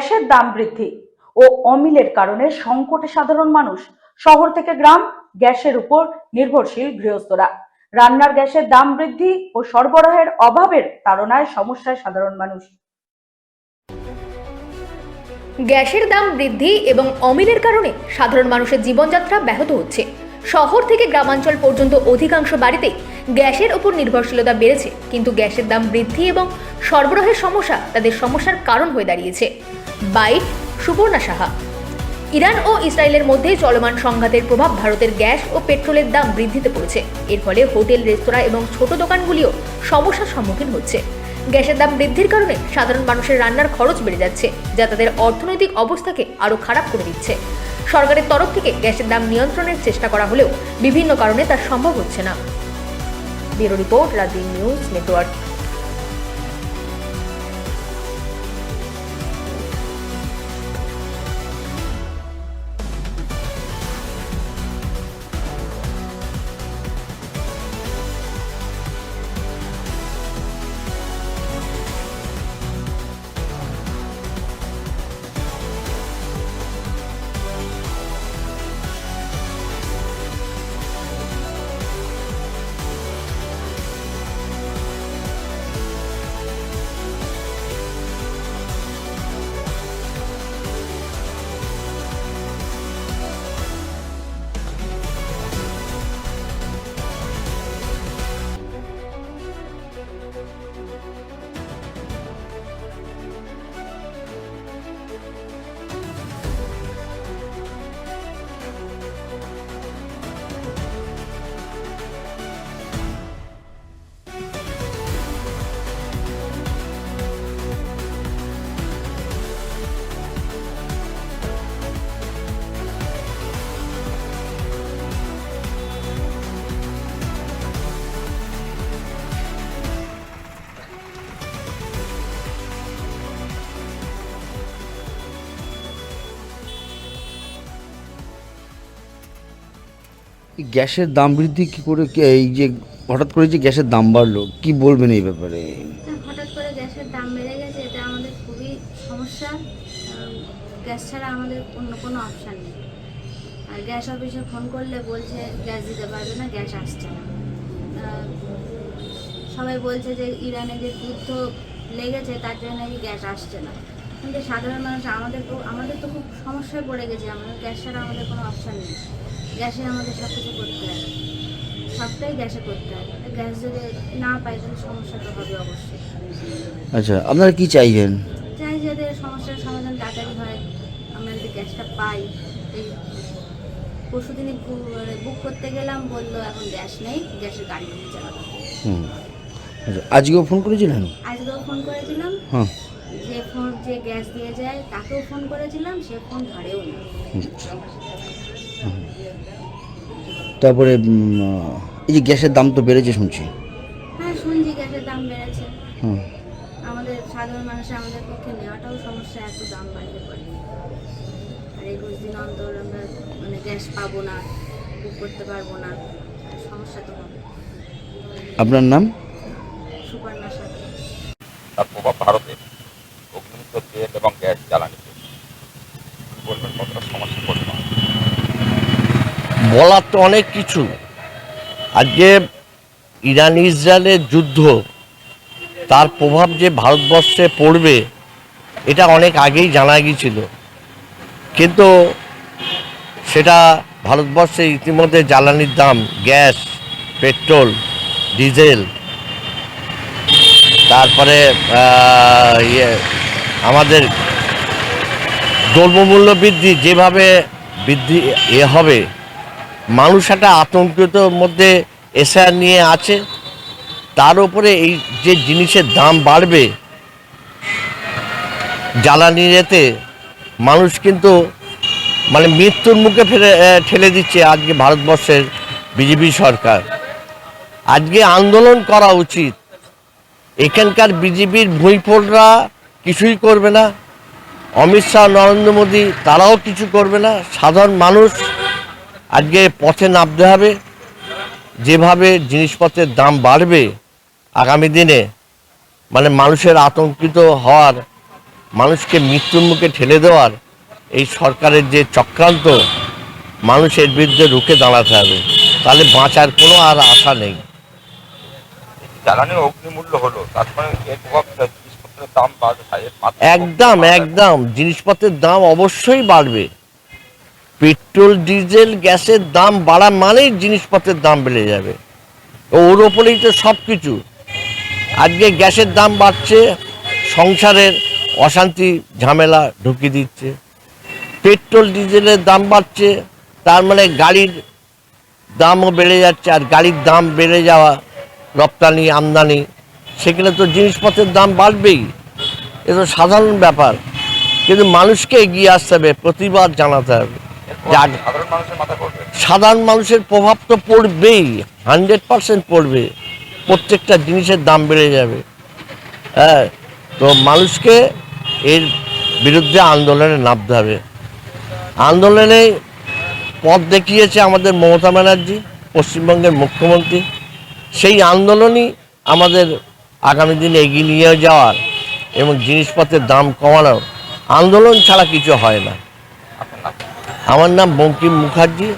গ্যাসের দাম বৃদ্ধি ও অমিলের কারণে সংকটে সাধারণ মানুষ। শহর থেকে গ্রাম, গ্যাসের উপর নির্ভরশীল গৃহস্থরা। রান্নার গ্যাসের দাম বৃদ্ধি ও সরবরাহের অভাবের তাড়নায় সমস্যায় সাধারণ মানুষ। গ্যাসের দাম বৃদ্ধি এবং অমিলের কারণে সাধারণ মানুষের জীবনযাত্রা ব্যাহত হচ্ছে। শহর থেকে গ্রামাঞ্চল পর্যন্ত অধিকাংশ বাড়িতে গ্যাসের উপর নির্ভরশীলতা বেড়েছে, কিন্তু গ্যাসের দাম বৃদ্ধি এবং সরবরাহের সমস্যা তাদের সমস্যার কারণ হয়ে দাঁড়িয়েছে। বাইট সুবর্ণা সাহা। ইরান ও ইসরায়েলের মধ্যে চলমান সংঘাতের প্রভাব ভারতের গ্যাস ও পেট্রোলের দাম বৃদ্ধিতে পড়েছে। এর ফলে হোটেল, রেস্তোরাঁ এবং ছোট দোকানগুলিও সমস্যার সম্মুখীন হচ্ছে। গ্যাসের দাম বৃদ্ধির কারণে সাধারণ মানুষের রান্নার খরচ বেড়ে যাচ্ছে, যা তাদের অর্থনৈতিক অবস্থাকে আরও খারাপ করে দিচ্ছে। সরকারের তরফ থেকে গ্যাসের দাম নিয়ন্ত্রণের চেষ্টা করা হলেও বিভিন্ন কারণে তা সম্ভব হচ্ছে না। Bureau report, Rajdeep news network. গ্যাসের দাম বৃদ্ধি কি করে, এই যে হঠাৎ করে যে গ্যাসের দাম বাড়লো, কি বলবেন এই ব্যাপারে? হঠাৎ করে গ্যাসের দাম বেড়ে গেছে, এটা আমাদের খুবই সমস্যা। গ্যাস ছাড়া আমাদের অন্য কোনো অপশান নেই। আর গ্যাস অফিসে ফোন করলে বলছে গ্যাস দিতে পারবে না, গ্যাস আসছে না। সবাই বলছে যে ইরানে যে যুদ্ধ লেগেছে তার জন্য নাকি গ্যাস আসছে না, কিন্তু সাধারণ মানুষ আমাদের তো খুব সমস্যায় পড়ে গেছে। আমাদের গ্যাস ছাড়া আমাদের কোনো অপশান নেই। গ্যাসে আমাদের সব কিছু করতে হয়, সবটাই গ্যাসে করতে হয়। গ্যাস যদি না পাই তাহলে সমস্যা তো হবে অবশ্যই। আচ্ছা, আপনারা কি চাইছেন? চাই যাতে সমস্যার সমাধান তাড়াতাড়ি হয়, আমরা যদি গ্যাসটা পাই। এই পরশুদিনই বুক করতে গেলাম, বললো এখন গ্যাস নেই, গ্যাসের গাড়ি নিয়ে চালাবো। আচ্ছা, আজকেও ফোন করেছিলেন? আজকেও ফোন করেছিলাম। হ্যাঁ। যে গ্যাস দিয়ে যায় তাকেও ফোন করেছিলাম, সে ফোন ধরেও না। তারপরে এই যে গ্যাসের দাম তো বেড়েছে শুনছি। হ্যাঁ, শুনছি গ্যাসের দাম বেড়েছে। হুম। আমাদের সাধারণ মানুষের আমাদের পক্ষে নেওয়াটাও সমস্যা, এত দাম বাড়লে পরে। আর 21 দিন অন্তর আমরা গ্যাস পাবো না, বুক করতে পারবো না, সমস্যা তো হবে। আপনার নাম? সুবর্ণা সাথে। তার প্রভাব ভারতে অগ্নিমিত্র তেল এবং গ্যাস জ্বালানিতে বলবেন কতটা সমস্যা পড়বে? বলার তো অনেক কিছু। আজকে ইরান ইসরায়েলের যুদ্ধ, তার প্রভাব যে ভারতবর্ষে পড়বে এটা অনেক আগেই জানা গিয়েছিল, কিন্তু সেটা ভারতবর্ষে ইতিমধ্যে জ্বালানির দাম, গ্যাস, পেট্রোল, ডিজেল, তারপরে আমাদের দ্রব্যমূল্য বৃদ্ধি যেভাবে বৃদ্ধি হবে, মানুষ একটা আতঙ্কিত মধ্যে এসে নিয়ে আছে। তার উপরে এই যে জিনিসের দাম বাড়বে জ্বালানির এতে, মানুষ কিন্তু মৃত্যুর মুখে ঠেলে দিচ্ছে আজকে ভারতবর্ষের বিজেপি সরকার। আজকে আন্দোলন করা উচিত। এখানকার বিজেপির ভুঁইফোড়রা কিছুই করবে না, অমিত শাহ, নরেন্দ্র মোদী তারাও কিছু করবে না। সাধারণ মানুষ আজকে পথে নামতে হবে। যেভাবে জিনিসপত্রের দাম বাড়বে আগামী দিনে, মানুষের আতঙ্কিত হওয়ার মানুষকে মৃত্যুর মুখে ঠেলে দেওয়ার এই সরকারের যে চক্রান্ত, মানুষের বিরুদ্ধে রুখে দাঁড়াতে হবে, তাহলে বাঁচার কোনো আর আশা নেই। জ্বালানি অগ্নিমূল্য হলো, তারপরে এর প্রভাব জিনিসপত্রের দাম বাড়বে। একদম একদম জিনিসপত্রের দাম অবশ্যই বাড়বে। পেট্রোল, ডিজেল, গ্যাসের দাম বাড়া মানেই জিনিসপত্রের দাম বেড়ে যাবে। ওর ওপরেই তো সব কিছু। আজকে গ্যাসের দাম বাড়ছে, সংসারের অশান্তি ঝামেলা ঢুকিয়ে দিচ্ছে। পেট্রোল ডিজেলের দাম বাড়ছে, তার মানে গাড়ির দামও বেড়ে যাচ্ছে। আর গাড়ির দাম বেড়ে যাওয়া, রপ্তানি আমদানি, সেখানে তো জিনিসপত্রের দাম বাড়বেই। এ তো সাধারণ ব্যাপার। কিন্তু মানুষকে এগিয়ে আসতে হবে, প্রতিবাদ জানাতে হবে। সাধারণ মানুষের মাথা পড়বে। সাধারণ মানুষের প্রভাব তো পড়বেই, 100% পড়বে। প্রত্যেকটা জিনিসের দাম বেড়ে যাবে। হ্যাঁ, তো মানুষকে এর বিরুদ্ধে আন্দোলনে নামতে হবে। আন্দোলনে পথ দেখিয়েছে আমাদের মমতা ব্যানার্জি, পশ্চিমবঙ্গের মুখ্যমন্ত্রী। সেই আন্দোলনই আমাদের আগামী দিনে এগিয়ে নিয়ে যাওয়ার এবং জিনিসপত্রের দাম কমানোর। আন্দোলন ছাড়া কিছু হয় না। আমার নাম বঙ্কিম মুখার্জি।